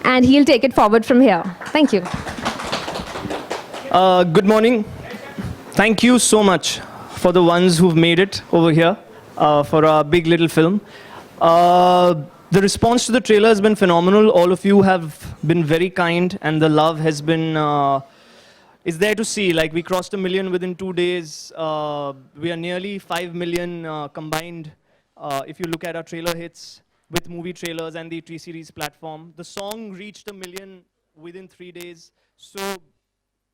and he'll take it forward from here. Thank you. Good morning. Thank you so much for the ones who've made it over here for our big little film. The response to the trailer has been phenomenal. All of you have been very kind, and the love has been is there to see. Like, we crossed 1 million within 2 days. We are nearly 5 million combined. If you look at our trailer hits with movie trailers and the T-Series platform, the song reached 1 million within 3 days. So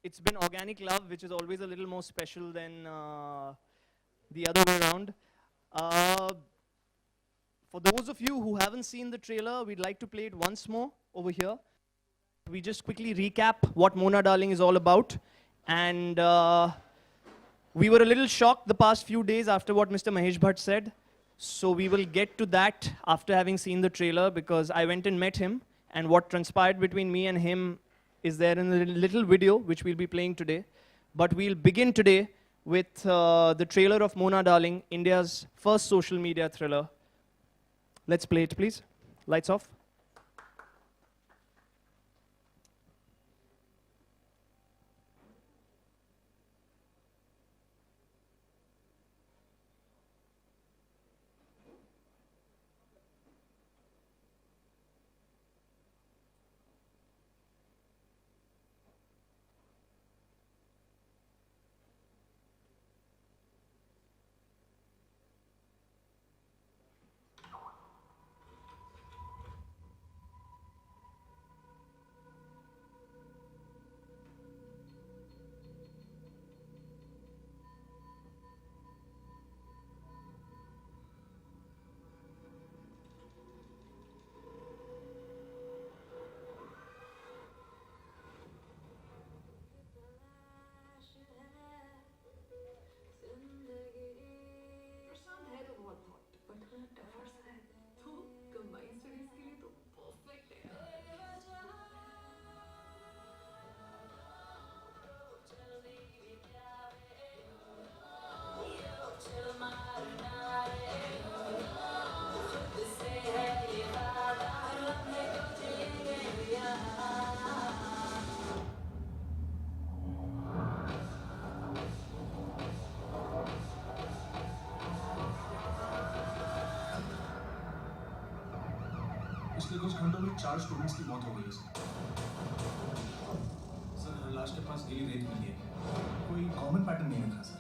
it's been organic love, which is always a little more special than the other way around. For those of you who haven't seen the trailer, we'd like to play it once more over here. We just quickly recap what Mona Darling is all about. And we were a little shocked the past few days after what Mr. Mahesh Bhatt said. So we will get to that after having seen the trailer, because I went and met him, and what transpired between me and him is there in a little video which we'll be playing today. But we'll begin today with the trailer of Mona Darling, India's first social media thriller. Let's play it, please. Lights off. पिछले कुछ घंटों में 4 students की मौत हो गई है sir. लाश के पास गीली रेत मिली है। कोई कॉमन पैटर्न नहीं रखा सर।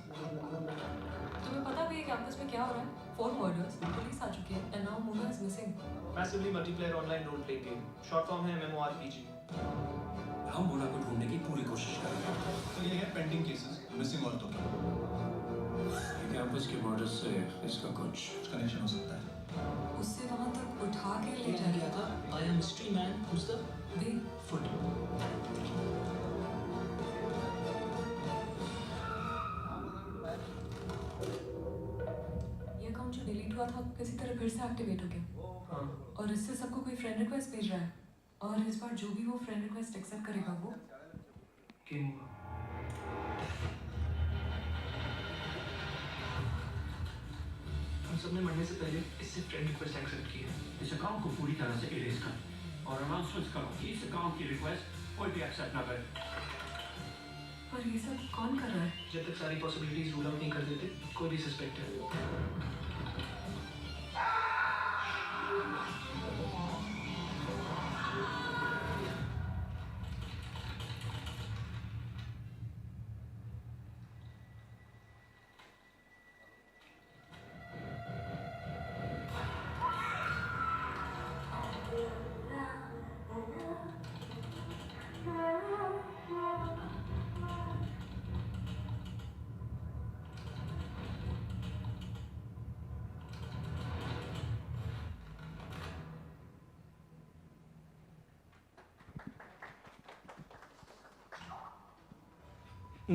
तुम्हें पता भी है कैंपस में क्या हो रहा है? 4 murders, पुलिस आ चुकी है, and now Mona is missing. Massively multiplayer online role playing game. Short form है MMORPG. हम मोना को ढूंढने की पूरी कोशिश कर रहे हैं। तो ये है पेंडिंग केसेस मिसिंग औरतों के। कैंपस के मर्डर्स से इसका कुछ कनेक्शन हो सकता है। उससे वहां तक उठा के ले क्या किया था? I am mystery man. Who's the foot? ये अकाउंट जो डिलीट हुआ था किसी तरह फिर से एक्टिवेट हो गया। और इससे सबको कोई फ्रेंड रिक्वेस्ट भेज रहा है, और इस बार जो भी वो फ्रेंड रिक्वेस्ट एक्सेप्ट करेगा वो हम सबने मरने से पहले इससे फ्रेंड रिक्वेस्ट एक्सेप्ट की है। इस अकाउंट को पूरी तरह से इरेज कर और अनाउंसमेंट्स करो कि इस अकाउंट की रिक्वेस्ट कोई भी एक्सेप्ट ना करे। पर ये सब कौन कर रहा है? जब तक सारी पॉसिबिलिटीज रूल आउट नहीं कर देते कोई भी सस्पेक्ट है।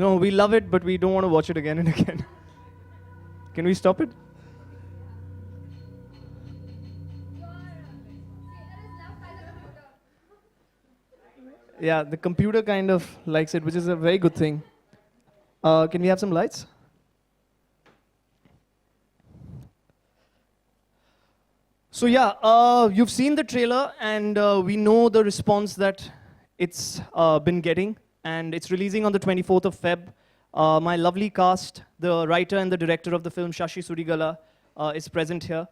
No, we love it, but we don't want to watch it again and again. Can we stop it? Yeah, the computer kind of likes it, which is a very good thing. Can we have some lights? So yeah, you've seen the trailer, and we know the response that it's been getting, and it's releasing on the 24th of Feb. My lovely cast, the writer and the director of the film, Sanjay Suri, is present here.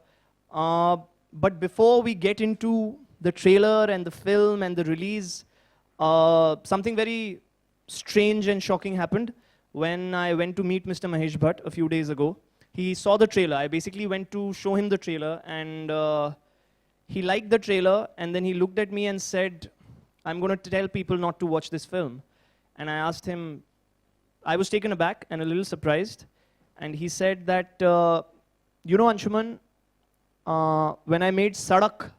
But before we get into the trailer and the film and the release, something very strange and shocking happened when I went to meet Mr. Mahesh Bhatt a few days ago. He saw the trailer. I basically went to show him the trailer, and he liked the trailer, and then he looked at me and said, I'm going to tell people not to watch this film. And I asked him, I was taken aback and a little surprised, and he said that, you know, Anshuman, when I made Sadak,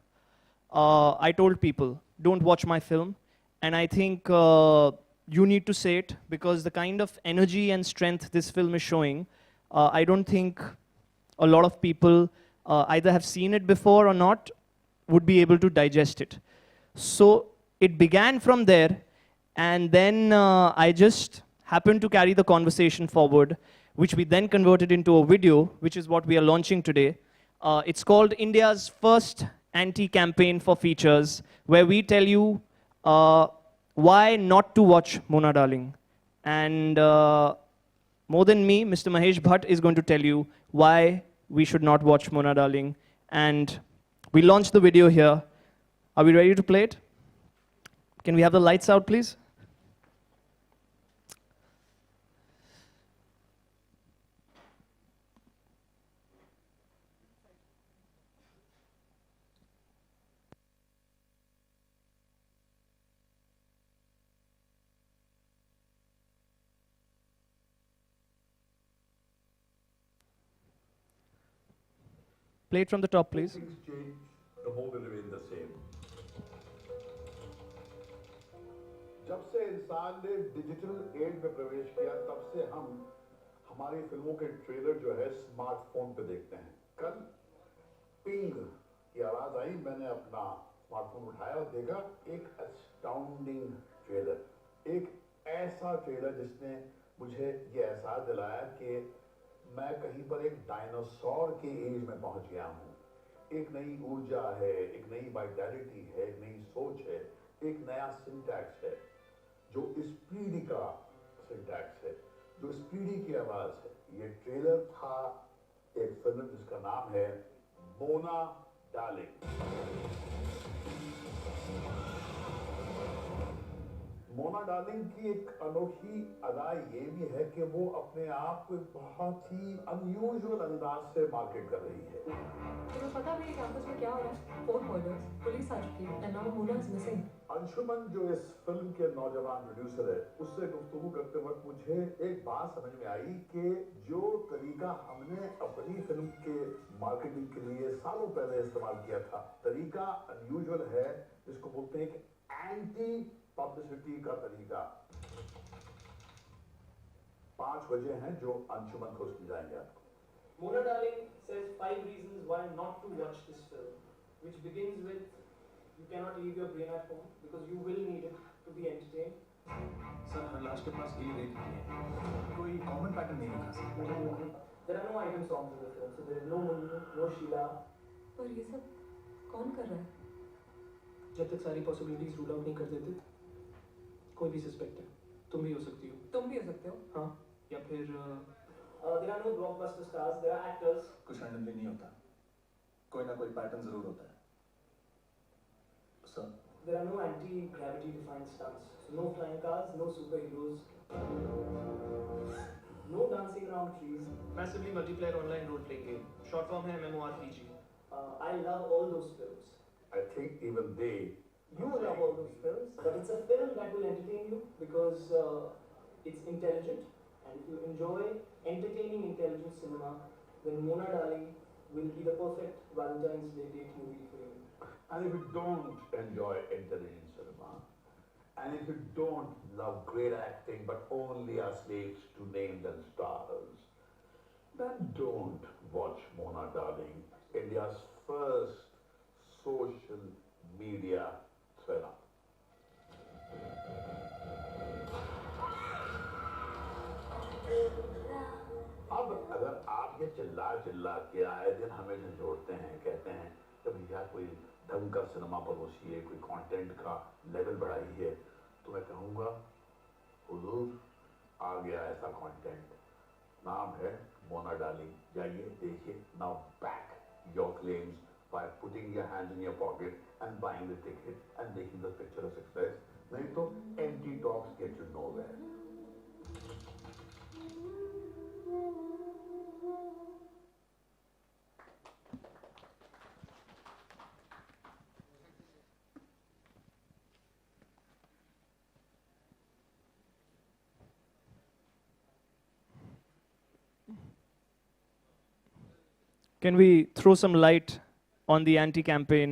I told people, don't watch my film, and I think you need to say it, because the kind of energy and strength this film is showing, I don't think a lot of people either have seen it before or not would be able to digest it. So it began from there, and then I just happened to carry the conversation forward, which we then converted into a video, which is what we are launching today. It's called India's first anti-campaign for features, where we tell you why not to watch Mona Darling. And more than me, Mr. Mahesh Bhatt is going to tell you why we should not watch Mona Darling. And we launched the video here. Are we ready to play it? Can we have the lights out, please? Play it from the top, please. Things change, the more we remain the same. जब से इंसान ने digital age में प्रवेश किया, तब से हम हमारी फिल्मों के ट्रेलर जो है स्मार्टफोन पे देखते हैं। कल पिंग की आवाज आई, मैंने अपना स्मार्टफोन उठाया और देखा एक अस्टाउंडिंग ट्रेलर, एक ऐसा ट्रेलर जिसने मुझे ये एहसास दिलाया कि मैं कहीं पर एक डायनासोर के एज में पहुंच गया हूं। एक नई ऊर्जा है, एक नई वाइटैलिटी है, एक नई सोच है, एक नया सिंटैक्स है, जो इस पीढ़ी का सिंटैक्स है, जो इस पीढ़ी की आवाज है। ये ट्रेलर था एक फिल्म जिसका नाम है मोना डार्लिंग। मोना डार्लिंग की एक अनोखी अदा ये भी है कि वो अपने आप को बहुत ही अनयूजुअल अंदाज से मार्केट कर रही है। तुम्हें पता भी है कैंपस में क्या हो रहा है? 4 मर्डर्स, पुलिस आ चुकी है, and now Mona is missing. Anshuman जो इस फिल्म के नौजवान प्रोड्यूसर है, उससे गुफ्तगू करते वक्त मुझे एक बात समझ में आई कि जो तरीका हमने अपनी फिल्म के मार्केटिंग के लिए सालों पहले इस्तेमाल किया था, तरीका अनयूजुअल है, जिसको बोलते हैं कि एंटी पब्लिसिटी का तरीका। 5 वजह हैं जो अंशुमन को समझाएंगे आपको। Mona Darling says 5 reasons why not to watch this film, which begins with you cannot leave your brain at home because you will need it to be entertained. Sir हर लाश के पास एक रेखा है, कोई कॉमन पैटर्न नहीं दिखा सकता। There are no item songs in the film, so there is no Monu, no Sheila. पर ये सब कौन कर रहा है? जब तक सारी पॉसिबिलिटीज रूल आउट नहीं कर देते, कोई भी सस्पेक्ट है। तुम भी हो सकती हो। तुम भी हो सकते हो। हाँ, या फिर there are no blockbuster stars, there are actors. कुछ रैंडमली नहीं होता, कोई ना कोई पैटर्न जरूर होता है। Sir There are no anti-gravity defined stunts. So no flying cars, no superheroes, no dancing around trees. Massively multiplayer online role-playing game. Short form है MMORPG. I love all those films. I think even they You love all those films, but it's a film that will entertain you because it's intelligent, and if you enjoy entertaining intelligent cinema, then Mona Darling will be the perfect Valentine's Day date movie for you. And if you don't enjoy intelligent cinema, and if you don't love great acting but only are slaves to names and stars, then don't watch Mona Darling, India's first social media thriller. अब अगर आप ये चिल्ला चिल्ला के आए दिन हमें झंझोड़ते हैं, कहते हैं कि या कोई ढंग का सिनेमा परोसी है, कोई कंटेंट का लेवल बढ़ाई है, तो मैं कहूँगा हुजूर आ गया ऐसा कंटेंट, नाम है मोना डार्लिंग, जाइए देखिए. Now back your claims by putting your hands in your pocket and buying the ticket and making the picture a success. नहीं तो empty talks get you nowhere. Can we throw some light on the anti-campaign?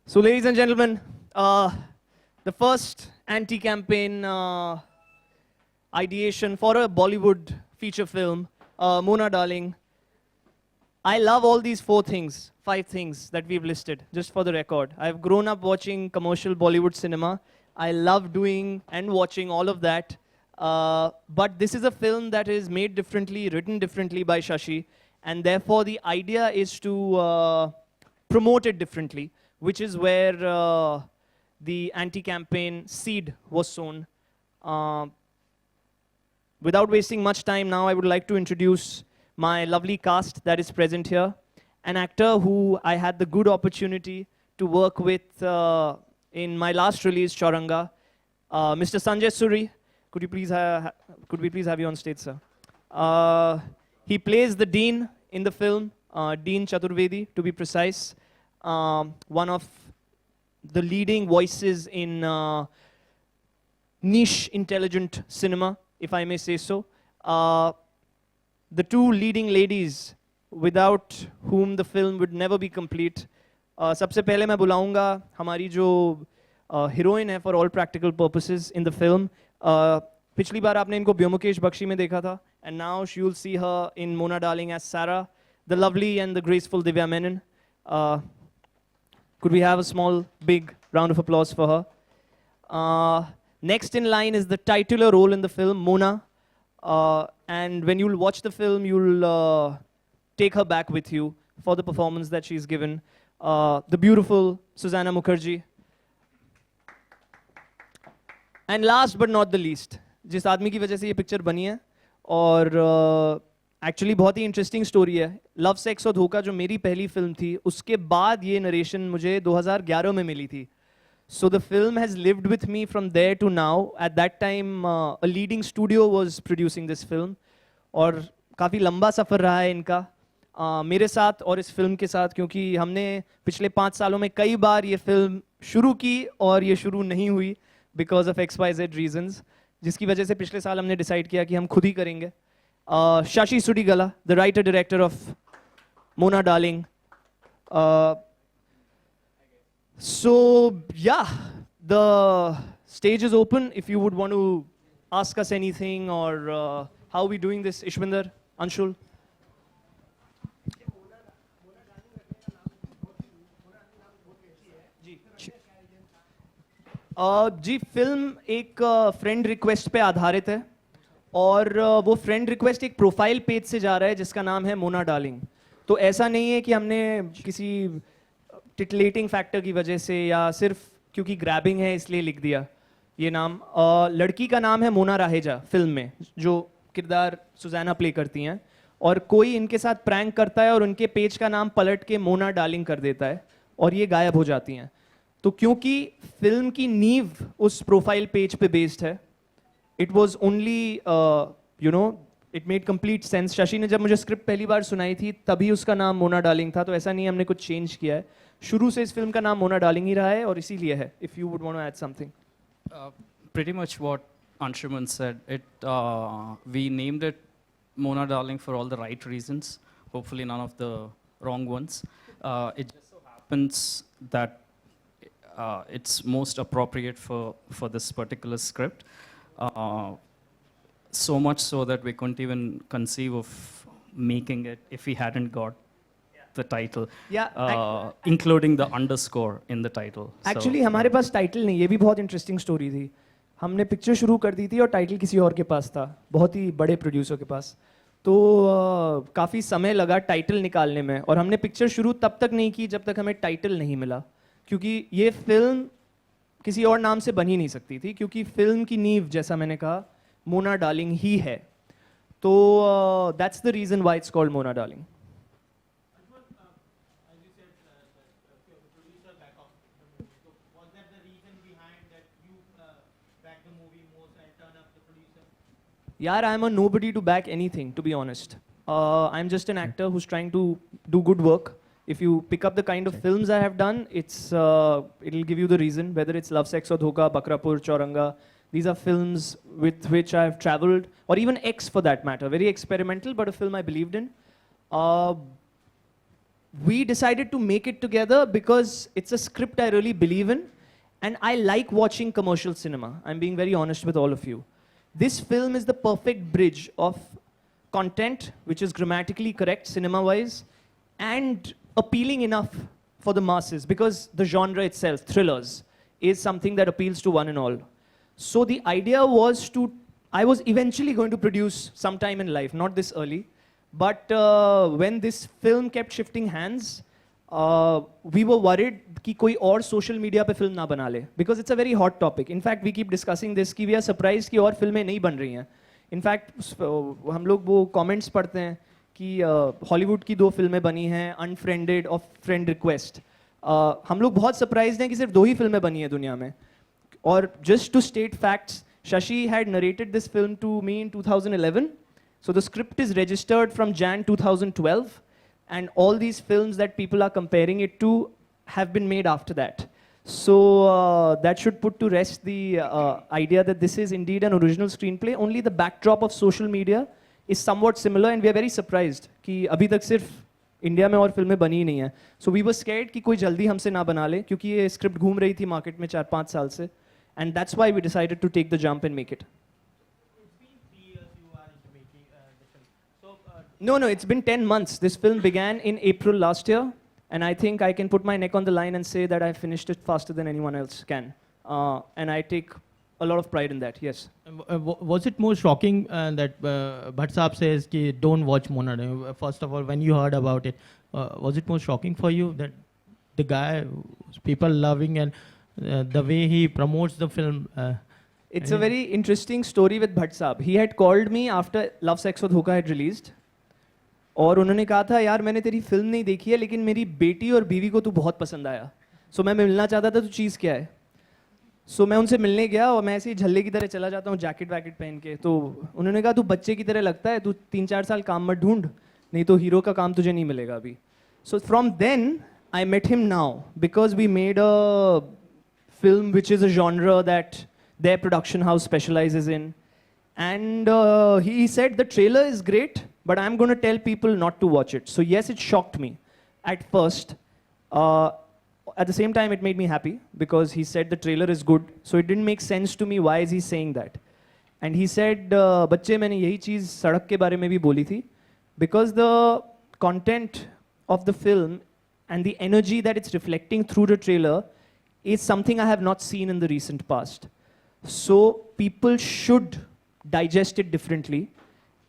So, ladies and gentlemen, the first anti-campaign ideation for a Bollywood feature film, Mona Darling. I love all these five things that we've listed, just for the record. I've grown up watching commercial Bollywood cinema. I love doing and watching all of that. But this is a film that is made differently, written differently by Shashi, and therefore the idea is to promote it differently, which is where the anti-campaign seed was sown. Without wasting much time now, I would like to introduce my lovely cast that is present here. An actor who I had the good opportunity to work with in my last release, Chauranga, Mr. Sanjay Suri. Could we please have you on stage, sir? He plays the Dean in the film, Dean Chaturvedi, to be precise. One of the leading voices in niche intelligent cinema, if I may say so. The two leading ladies without whom the film would never be complete. सबसे पहले मैं बुलाऊंगा हमारी जो heroine है for all practical purposes in the film. पिछली बार आपने इनको ब्योमुकेश बख्शी में देखा था, and now you'll see her in Mona Darling as Sarah, the lovely and the graceful Divya Menon. Could we have a small, big round of applause for her? Next in line is the titular role in the film, Mona. And when you'll watch the film, you'll take her back with you for the performance that she's given. The beautiful Susanna Mukherjee. And last but not the least, जिस आदमी की वजह से ये picture बनी है और actually बहुत ही इंटरेस्टिंग स्टोरी है. लव सेक्स और धोखा जो मेरी पहली फिल्म थी, उसके बाद ये नरेशन मुझे 2011 में मिली थी. So the film has lived with me from there to now. At that time, a leading studio was producing this film. और काफ़ी लंबा सफ़र रहा है इनका मेरे साथ और इस फिल्म के साथ, क्योंकि हमने पिछले 5 सालों में कई बार ये फिल्म शुरू की और ये शुरू नहीं हुई because of XYZ reasons, जिसकी वजह से पिछले साल हमने डिसाइड किया कि हम खुद ही करेंगे. Shashi Suri Gala, the writer director of Mona Darling. So yeah, the stage is open. If you would want to ask us anything or how are we doing this, Ishwinder, Anshul? Ji film एक friend request पे आधारित है और वो friend request एक profile page से जा रहा है जिसका नाम है मोना डार्लिंग. तो ऐसा नहीं है कि हमने किसी टिटलेटिंग फैक्टर की वजह से या सिर्फ क्योंकि ग्रैबिंग है इसलिए लिख दिया ये नाम. लड़की का नाम है मोना राहेजा फिल्म में, जो किरदार सुजैना प्ले करती हैं, और कोई इनके साथ प्रैंक करता है और उनके पेज का नाम पलट के मोना डार्लिंग कर देता है और ये गायब हो जाती हैं. तो क्योंकि फिल्म की नींव उस प्रोफाइल पेज पे बेस्ड है, it was only it made complete sense. Shashi ने जब मुझे स्क्रिप्ट पहली बार सुनाई थी तभी उसका नाम मोना डार्लिंग था, तो ऐसा नहीं हमने कुछ चेंज किया है. शुरू से इस फिल्म का नाम मोना डार्लिंग ही रहा है और इसीलिए है. If you would want to add something. Pretty much what Anshuman said. We named it Mona Darling for all the right reasons, hopefully none of the wrong ones. It just so happens that it's most appropriate for this particular script. So much so that we couldn't even conceive of making it if we hadn't got the title, including the underscore in the title. Actually, हमारे पास title नहीं, ये भी बहुत interesting story थी. हमने picture शुरू कर दी थी और टाइटल किसी और के पास था, बहुत ही बड़े प्रोड्यूसर के पास। तो काफ़ी समय लगा टाइटल निकालने में, और हमने पिक्चर शुरू तब तक नहीं की जब तक हमें टाइटल नहीं मिला, क्योंकि ये फिल्म किसी और नाम से बन ही नहीं सकती थी, क्योंकि फिल्म की नींव, जैसा मैंने कहा, मोना डार्लिंग ही है। तो that's the reason why it's called Mona darling. Yeah, I'm a nobody to back anything, to be honest. I'm just an actor who's trying to do good work. If you pick up the kind of films I have done, it'll give you the reason, whether it's Love, Sex or Dhoka, Bakrapur, Chauranga. These are films with which I've traveled, or even X for that matter. Very experimental, but a film I believed in. We decided to make it together because it's a script I really believe in, and I like watching commercial cinema. I'm being very honest with all of you. This film is the perfect bridge of content, which is grammatically correct cinema-wise, and appealing enough for the masses, because the genre itself, thrillers, is something that appeals to one and all. So the idea was I was eventually going to produce sometime in life, not this early, but when this film kept shifting hands, we were worried कि कोई और social media पे film ना बना ले, because it's a very hot topic. In fact, we keep discussing this कि we are surprised कि और फिल्में नहीं बन रही हैं. In fact, हम लोग वो comments पढ़ते हैं कि हॉलीवुड की 2 फिल्में बनी हैं, अनफ्रेंडेड और फ्रेंड रिक्वेस्ट. हम लोग बहुत सरप्राइज्ड हैं कि सिर्फ 2 ही फिल्में बनी हैं दुनिया में. और just to state facts, Shashi had narrated this film to me in 2011. So the script is registered from Jan 2012, and all these films that people are comparing it to have been made after that. So that should put to rest the idea that this is indeed an original screenplay. Only the backdrop of social media is somewhat similar, and we are very surprised कि अभी तक सिर्फ India में और फिल्में बनी ही नहीं है. So we were scared कि कोई जल्दी हमसे ना बना ले, क्योंकि ये स्क्रिप्ट घूम रही थी मार्केट में 4-5 साल से, and that's why we decided to take the jump and make it. No, it's been 10 months. This film began in April last year, and I think I can put my neck on the line and say that I finished it faster than anyone else can. And I take a lot of pride in that, yes. Was it more shocking that Bhatt Saab says ki don't watch Mona? First of all, when you heard about it, was it more shocking for you that the guy, people loving, and the way he promotes the film? It's a very interesting story with Bhatt Saab. He had called me after Love, Sex or Dhoka had released. और उन्होंने कहा था, यार मैंने तेरी film नहीं देखी है, लेकिन मेरी बेटी और बीवी को तू बहुत पसंद आया, सो मैं मिलना चाहता था, तो चीज़ क्या है. सो मैं उनसे मिलने गया, और मैं ऐसे ही झल्ले की तरह चला जाता हूँ जैकेट वैकेट पहन के. तो उन्होंने कहा, तू बच्चे की तरह लगता है, तू 3-4 साल काम मत ढूंढ, नहीं तो हीरो का काम तुझे नहीं मिलेगा अभी. So from then I met him now, because we made a film which is a genre that their production house specializes in. And he said, the trailer is great, but I'm going to tell people not to watch it. So yes, it shocked me at first. At the same time, it made me happy, because he said the trailer is good. So it didn't make sense to me, why is he saying that? And he said, बच्चे मैंने यही चीज़ सड़क के बारे में भी बोली थी, because the content of the film and the energy that it's reflecting through the trailer is something I have not seen in the recent past. So people should digest it differently,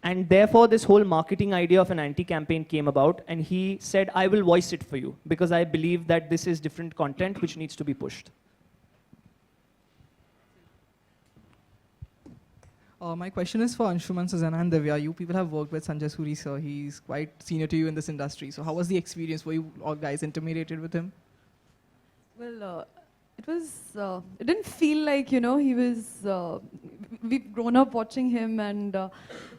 and therefore this whole marketing idea of an anti-campaign came about, and he said, I will voice it for you, because I believe that this is different content which needs to be pushed. My question is for Anshuman, Susanna and Divya. You people have worked with Sanjay Suri, sir. He's quite senior to you in this industry. So how was the experience? Were you all guys intimidated with him? Well, it didn't feel like, you know, he was, we've grown up watching him, and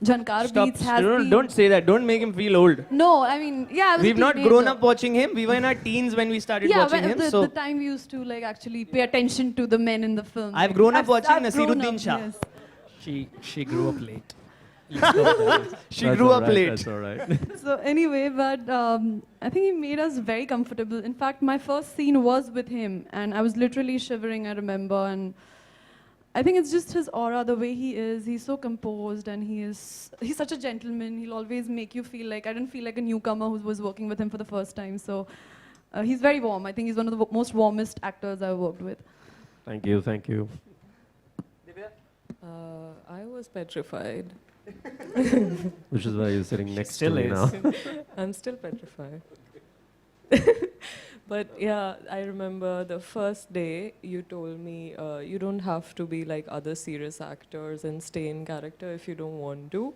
Jankar Beats has been... Don't say that. Don't make him feel old. No, I mean, yeah, I was We've a not teenager. grown up watching him. We were in our teens when we started watching him. The time we used to like actually pay attention to the men in the film. I've grown up watching Nasiruddin Shah. Yes. She grew up late. She grew up late. That's all right. So anyway, but I think he made us very comfortable. In fact, my first scene was with him, and I was literally shivering, I remember. And I think it's just his aura, the way he is. He's so composed, and he's such a gentleman. He'll always make you feel like, I didn't feel like a newcomer who was working with him for the first time. So he's very warm. I think he's one of the most warmest actors I've worked with. Thank you. Divya? I was petrified. Which is why you're sitting next Still to me is. now. I'm still petrified. But yeah, I remember the first day you told me you don't have to be like other serious actors and stay in character if you don't want to.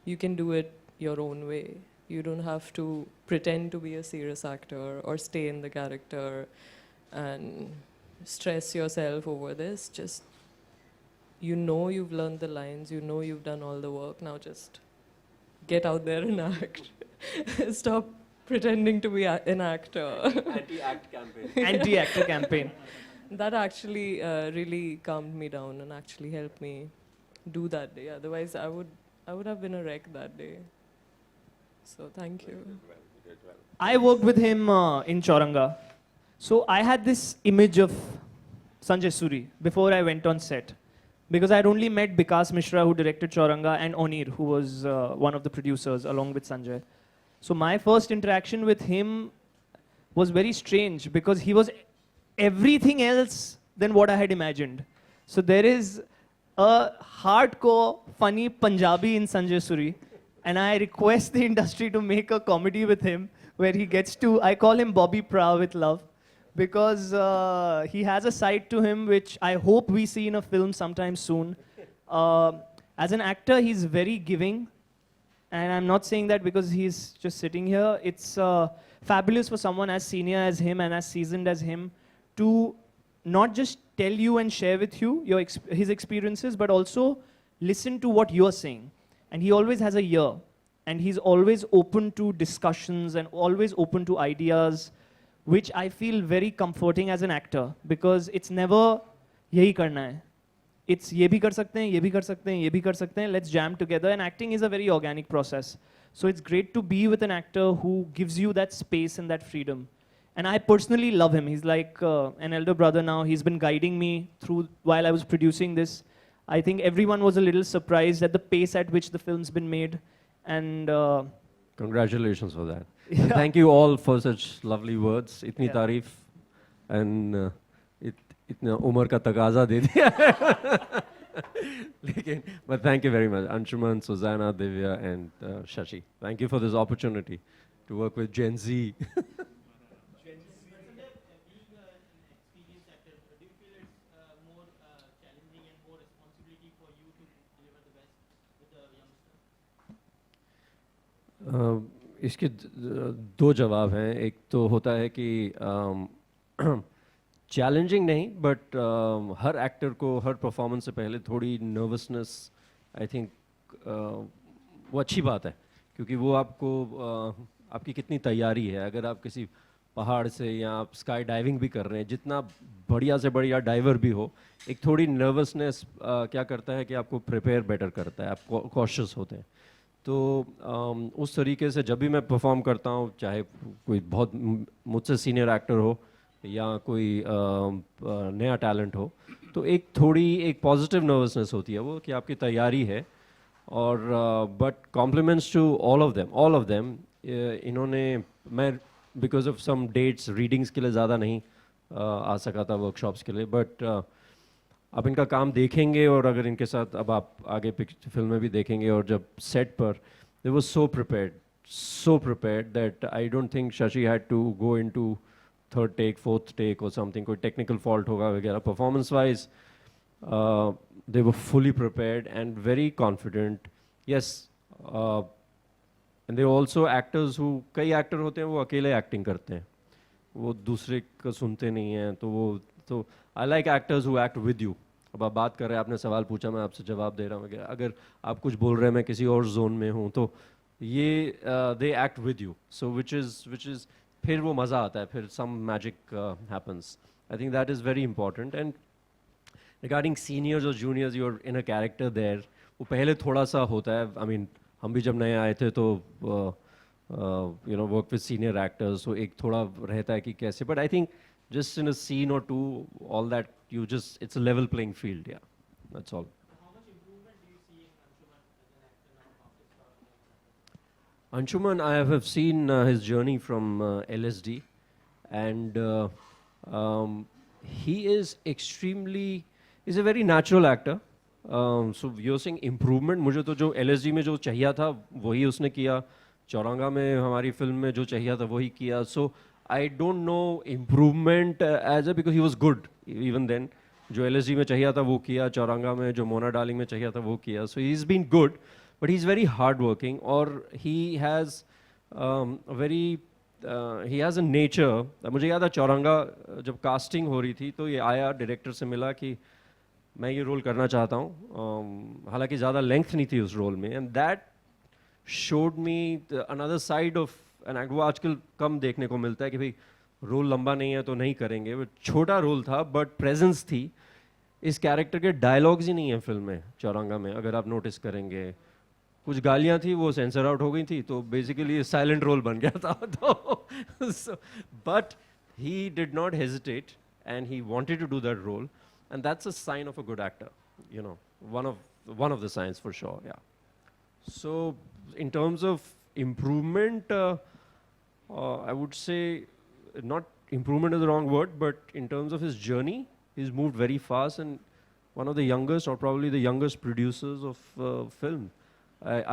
You can do it your own way. You don't have to pretend to be a serious actor or stay in the character and stress yourself over this. Just, you know you've learned the lines, you know you've done all the work, now just get out there and act. Stop pretending to be an actor. Anti-act campaign. Anti-actor campaign. That actually really calmed me down and actually helped me do that day. Otherwise, I would have been a wreck that day. So thank you. I worked with him in Chauranga. So I had this image of Sanjay Suri before I went on set. Because I had only met Bikas Mishra, who directed Chauranga, and Onir, who was one of the producers, along with Sanjay. So my first interaction with him was very strange because he was everything else than what I had imagined. So there is a hardcore, funny Punjabi in Sanjay Suri. And I request the industry to make a comedy with him where he gets to, I call him Bobby Pra with love, because he has a side to him which I hope we see in a film sometime soon. As an actor, he's very giving. And I'm not saying that because he's just sitting here. It's fabulous for someone as senior as him and as seasoned as him to not just tell you and share with you his experiences, but also listen to what you're saying. And he always has a ear. And he's always open to discussions and always open to ideas, which I feel very comforting as an actor, because it's never yahi karna hai. It's ye bhi kar sakte hain, ye bhi kar sakte hain, ye bhi kar sakte hain, let's jam together. And acting is a very organic process. So it's great to be with an actor who gives you that space and that freedom. And I personally love him. He's like an elder brother now. He's been guiding me through while I was producing this. I think everyone was a little surprised at the pace at which the film's been made. And Congratulations for that. And thank you all for such lovely words. Itni tareef and itna umar ka taqaza de diya. But thank you very much, Anshuman, Susanna, Divya, and Shashi. Thank you for this opportunity to work with Gen Z. इसके दो जवाब हैं. एक तो होता है कि challenging नहीं, बट हर एक्टर को हर परफॉर्मेंस से पहले थोड़ी नर्वसनेस, आई थिंक वो अच्छी बात है, क्योंकि वो आपको आपकी कितनी तैयारी है. अगर आप किसी पहाड़ से या आप स्काई डाइविंग भी कर रहे हैं, जितना बढ़िया से बढ़िया डाइवर भी हो, एक थोड़ी नर्वसनेस क्या करता है कि आपको प्रिपेयर बेटर करता है, आप कॉशियस होते हैं. तो उस तरीके से जब भी मैं परफॉर्म करता हूँ, चाहे कोई बहुत मुझसे सीनियर एक्टर हो या कोई नया टैलेंट हो, तो एक पॉजिटिव नर्वसनेस होती है वो कि आपकी तैयारी है. और but compliments to all of them. इन्होंने, मैं because of some dates readings के लिए ज़्यादा नहीं आ सका था वर्कशॉप्स के लिए, बट आप इनका काम देखेंगे और अगर इनके साथ अब आप आगे फिल्म में भी देखेंगे, और जब सेट पर they was so prepared that I don't think Shashi had to go into third take, fourth take और समथिंग, कोई टेक्निकल फॉल्ट होगा वगैरह. Performance wise they were fully prepared and very confident. Yes, and they also actors who, कई actor होते हैं वो अकेले acting करते हैं, वो दूसरे को सुनते नहीं हैं. तो I like actors who act with you. अब आप बात कर रहे हैं, आपने सवाल पूछा, मैं आपसे जवाब दे रहा हूँ. अगर आप कुछ बोल रहे हैं, मैं किसी और जोन में हूँ, तो ये they act with you. So which is फिर वो मज़ा आता है, फिर some magic happens. I think that is very important. And regarding seniors और juniors, you are in a character there, वो पहले थोड़ा सा होता है. आई मीन हम भी जब नए आए थे तो you know work with senior actors, तो एक थोड़ा रहता है कि कैसे, but I think just in a scene or two, all that, it's a level playing field. Yeah, that's all. How much improvement do you see in Anshuman as an actor now? Anshuman, I have seen his journey from LSD, and he is he's a very natural actor. So you're saying improvement, मुझे तो जो LSD में जो चाहिए था वही उसने किया, चौरंगा में हमारी फिल्म में जो चाहिए था वही किया. So I don't know improvement as a, because he was good even then. जो LSD में चाहिए था वो किया, चौरंगा में जो मोना डार्लिंग में चाहिए था वो किया. So he's been good, but he's very hardworking, or he has a very he has a nature. मुझे याद है चौरंगा जब कास्टिंग हो रही थी तो ये आया डायरेक्टर से मिला कि मैं ये रोल करना चाहता हूँ, हालांकि ज़्यादा लेंथ नहीं थी उस रोल में, and that showed me another side of an act. वो आजकल कम देखने को मिलता है कि भाई रोल लंबा नहीं है तो नहीं करेंगे. वो छोटा रोल था बट प्रेजेंस थी. इस कैरेक्टर के डायलॉग्स ही नहीं है फिल्म में चौरंगा में, अगर आप नोटिस करेंगे. कुछ गालियाँ थी वो सेंसर आउट हो गई थी, तो बेसिकली साइलेंट रोल बन गया था. तो but he did not hesitate and he wanted to do that role. And that's a sign of a good actor, you know, one of the signs for sure, yeah. So in terms of improvement, I would say not improvement is the wrong word, but in terms of his journey, he's moved very fast, and one of the youngest, or probably the youngest producers of film.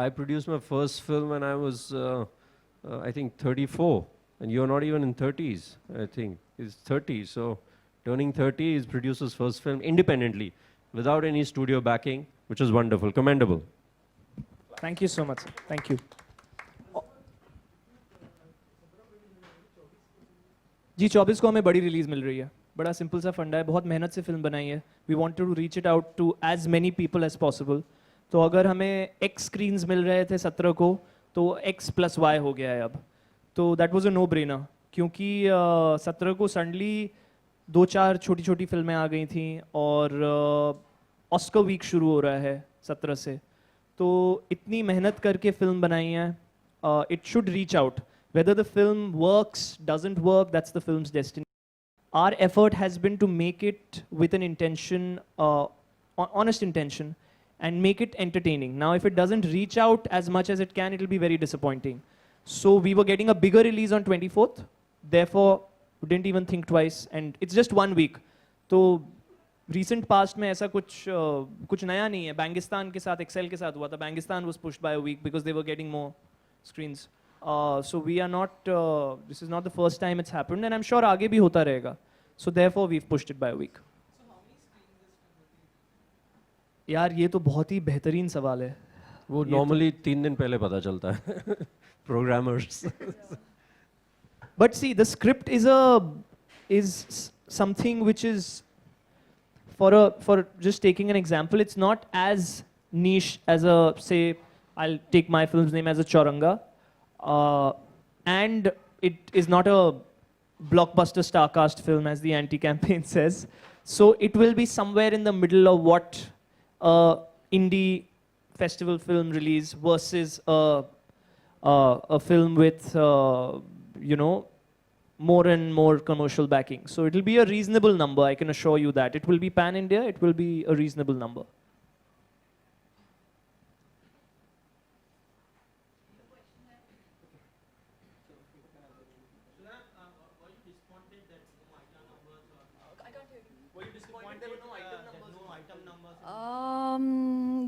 I produced my first film when I was, I think 34, and you're not even in 30s, I think. He's 30, so turning 30, he produced his first film independently, without any studio backing, which was wonderful, commendable. Thank you so much, sir. Thank you. जी 24 को हमें बड़ी release मिल रही है. बड़ा simple सा फंडा है, बहुत मेहनत से फिल्म बनाई है. We wanted to reach it out to as many people as possible. तो अगर हमें X स्क्रीन्स मिल रहे थे 17 को, तो X+Y हो गया है अब. तो that was a no brainer, क्योंकि 17 को सडनली 2-4 छोटी छोटी फिल्में आ गई थी और ऑस्कर वीक शुरू हो रहा है 17 से. तो इतनी मेहनत करके फिल्म बनाई है. It should reach out. Whether the film works, doesn't work, that's the film's destiny. Our effort has been to make it with an intention, honest intention, and make it entertaining. Now, if it doesn't reach out as much as it can, it'll be very disappointing. So we were getting a bigger release on 24th. Therefore, we didn't even think twice, and it's just 1 week. तो recent past में ऐसा कुछ नया नहीं है. बैंगिस्तान के साथ, Excel के साथ हुआ था. Bangistan was pushed by a week because they were getting more screens. So we are not, this is not the first time it's happened, and I'm sure आगे भी होता रहेगा. So therefore we've pushed it by a week. यार ये तो बहुत ही बेहतरीन सवाल है. वो normally 3 दिन पहले पता चलता है. Programmers. But see, the script is something which is, for just taking an example, it's not as niche as a, say, I'll take my film's name as a Chauranga. And it is not a blockbuster star-cast film, as the anti-campaign says. So it will be somewhere in the middle of what indie festival film release versus a film with, you know, more and more commercial backing. So it will be a reasonable number, I can assure you that. It will be pan-India, it will be a reasonable number.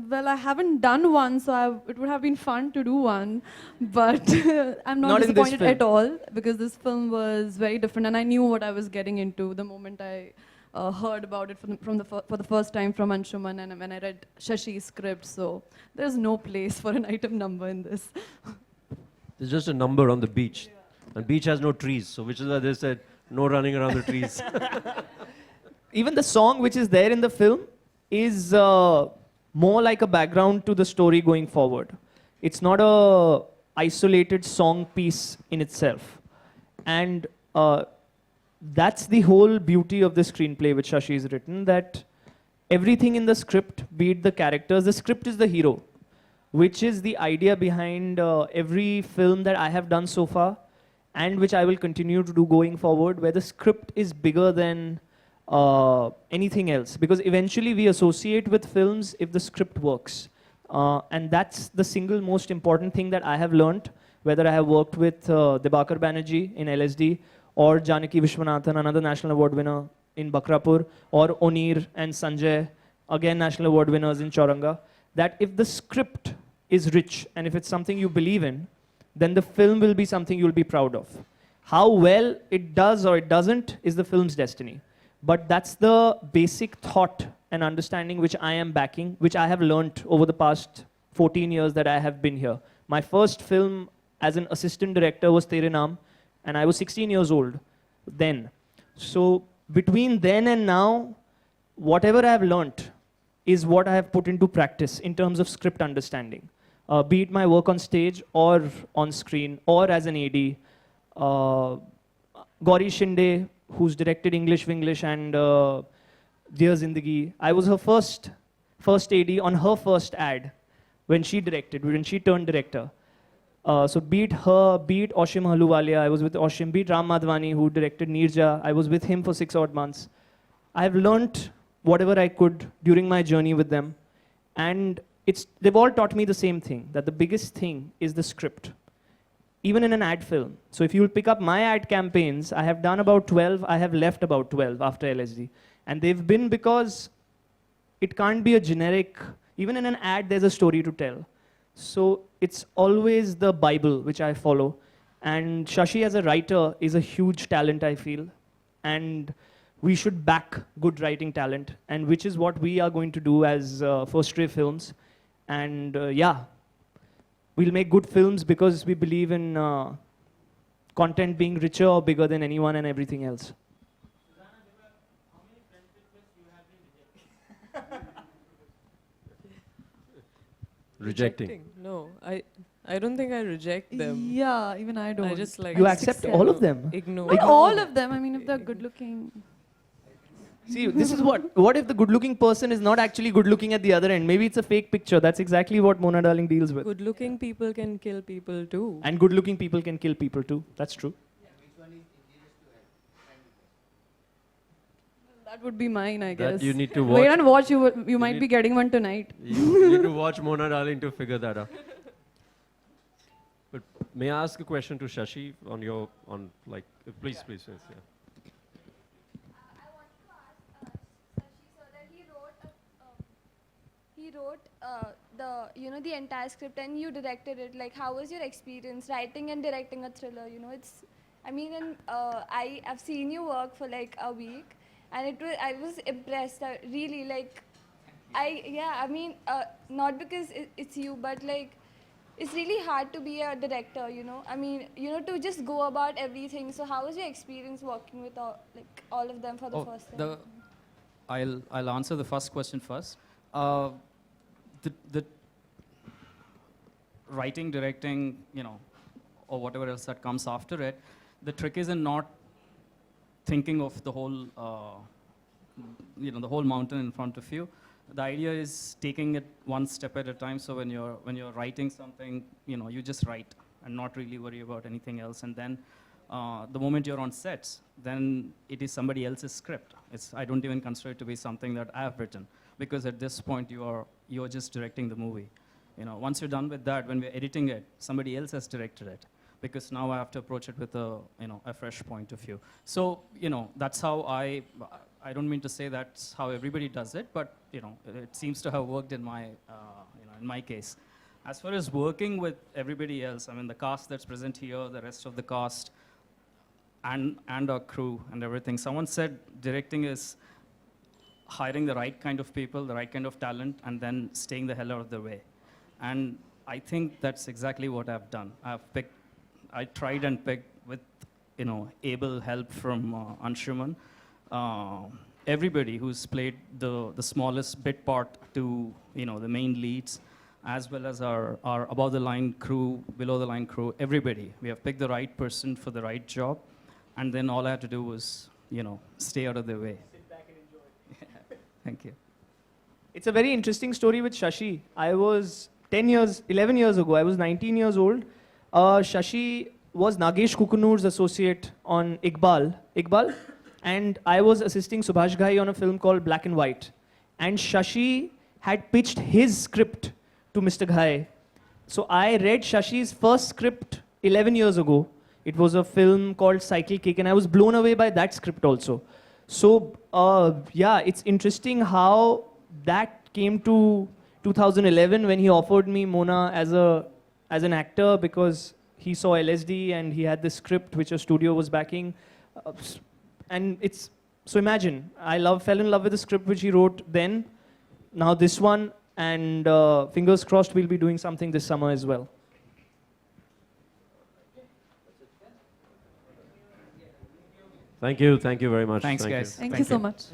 Well, I haven't done one, so it would have been fun to do one, but I'm not disappointed at all, because this film was very different, and I knew what I was getting into the moment I heard about it for the first time from Anshuman, and when I read Shashi's script. So there's no place for an item number in this. There's just a number on the beach, and beach has no trees, so which is why they said no running around the trees. Even the song which is there in the film is more like a background to the story going forward. It's not a isolated song piece in itself. And that's the whole beauty of the screenplay which Shashi has written, that everything in the script, be it the characters, the script is the hero, which is the idea behind every film that I have done so far, and which I will continue to do going forward, where the script is bigger than anything else, because eventually we associate with films if the script works, and that's the single most important thing that I have learned, whether I have worked with Dibakar Banerjee in LSD, or Janaki Vishwanathan, another national award winner in Bakrapur, or Onir and Sanjay again National Award winners in Chauranga, that if the script is rich and if it's something you believe in, then the film will be something you'll be proud of. How well it does or it doesn't is the film's destiny. But that's the basic thought and understanding which I am backing, which I have learnt over the past 14 years that I have been here. My first film as an assistant director was Tere Naam, and I was 16 years old then. So between then and now, whatever I have learnt is what I have put into practice in terms of script understanding. Be it my work on stage or on screen or as an AD. Gauri Shinde, who's directed English Winglish and Dear Zindagi, I was her first AD on her first ad when she turned director. So be it her, be it Oshim Haluwalia, I was with Oshim, be it Ram Madhwani, who directed Neerja, I was with him for 6 odd months. I have learnt whatever I could during my journey with them. And they've all taught me the same thing, that the biggest thing is the script. Even in an ad film. So if you'll pick up my ad campaigns, I have done about 12, I have left about 12 after LSD. And they've been because it can't be a generic, even in an ad, there's a story to tell. So it's always the Bible which I follow. And Shashi as a writer is a huge talent, I feel. And we should back good writing talent, and which is what we are going to do as First Ray Films. And yeah, we'll make good films because we believe in content being richer or bigger than anyone and everything else. Rejecting? No, I don't think I reject them. Yeah, even I don't. I just like You accept all of them? Ignore. Not all of them. I mean, if they're good looking. See, this is what if the good-looking person is not actually good-looking at the other end? Maybe it's a fake picture. That's exactly what Mona Darling deals with. Good-looking people can kill people too. And good-looking people can kill people too. That's true. That would be mine, I guess. That you need to watch. Wait and watch. You might be getting one tonight. You need to watch Mona Darling to figure that out. But may I ask a question to Shashi please, yeah. He wrote the entire script and you directed it. Like, how was your experience writing and directing a thriller? I've seen you work for like a week, and I was impressed. Not because it's you, but like, it's really hard to be a director, to just go about everything. So how was your experience working with all of them for the first time? I'll answer the first question first. The writing, directing, or whatever else that comes after it, the trick is in not thinking of the whole, the whole mountain in front of you. The idea is taking it one step at a time. So when you're writing something, you just write and not really worry about anything else. And then the moment you're on sets, then it is somebody else's script. I don't even consider it to be something that I have written, because at this point you're just directing the movie. Once you're done with that, when we're editing it, somebody else has directed it, because now I have to approach it with a fresh point of view. So that's how I don't mean to say that's how everybody does it, but it seems to have worked in my case. As far as working with everybody else, the cast that's present here, the rest of the cast, and our crew and everything. Someone said directing is hiring the right kind of people, the right kind of talent, and then staying the hell out of the way. And I think that's exactly what I've done. I tried and picked with, able help from Anshuman. Everybody who's played the smallest bit part to, the main leads, as well as our above the line crew, below the line crew, everybody. We have picked the right person for the right job, and then all I had to do was, stay out of their way. Sit back and enjoy. Thank you. It's a very interesting story with Shashi. I was 11 years ago, I was 19 years old. Shashi was Nagesh Kukunur's associate on Iqbal, and I was assisting Subhash Ghai on a film called Black and White. And Shashi had pitched his script to Mr. Ghai. So I read Shashi's first script 11 years ago. It was a film called Cycle Kick, and I was blown away by that script also. So yeah, it's interesting how that came to 2011 when he offered me Mona as an actor because he saw LSD and he had this script which a studio was backing. And it's, so imagine, fell in love with the script which he wrote then, now this one, and fingers crossed we'll be doing something this summer as well. Thank you very much. Thanks, Thank you. guys. Thank you so much.